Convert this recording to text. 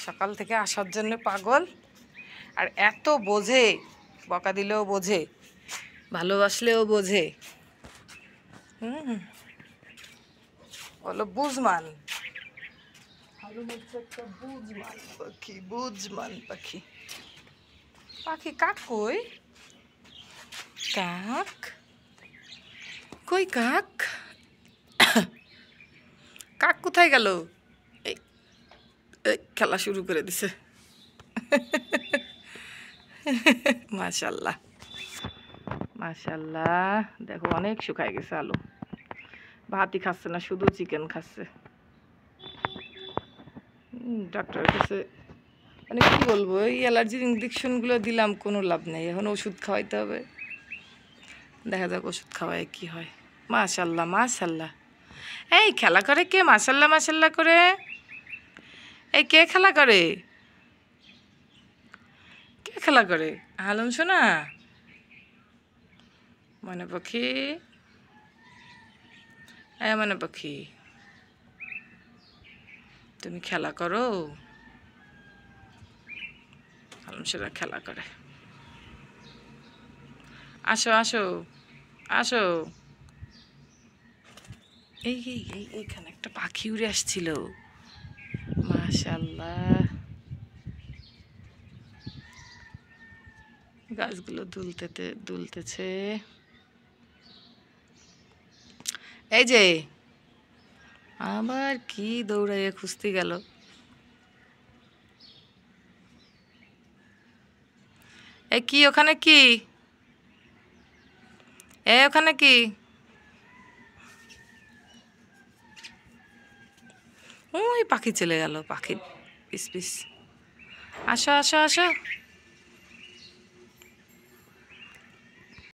সকাল থেকে আসার জন্য পাগল। আর এত বোঝে, বকা দিলেও বোঝে, ভালোবাসলেও বোঝে। বলো বুঝমান, ভালো হচ্ছে একটা বুঝমান পাখি, বুঝমান পাখি। পাখি কাক কই? কাক কই? কাক কাক কোথায় গেল? এই খেলা শুরু করে দিছে। মাশাল্লাহ মাশাল্লাহ, দেখো অনেক শুকায় গেছে আলু। ভাতই খাচ্ছে না, শুধু চিকেন খাচ্ছে। ডাক্তারের কাছে মানে কি বলবো, এই অ্যালার্জির ইঞ্জেকশনগুলো দিলাম, কোনো লাভ নেই। এখন ওষুধ খাওয়াইতে হবে, দেখা যাক ওষুধ খাওয়ায় কি হয়। মাশাল্লাহ মাশাল্লাহ। এই খেলা করে কে? মাশাল্লাহ মাশাল্লাহ করে। এই কে খেলা করে? কে খেলা করে? আলম শোনা, মনে পাখি, মনে পাখি, তুমি খেলা করো? আলম শোনা খেলা করে। আসো আসো আসো। এই এই এই এইখানে একটা পাখি উড়ে আসছিল। মাশাল্লাহ, গাছগুলো দুলতেছে। এই যে আবার কি দৌড়াইয়ে খুঁজতে গেল। এ কি ওখানে? কি ওখানে কি? ওই পাখি চলে গেল, পাখি পিস পিস। আসো আসো আসো।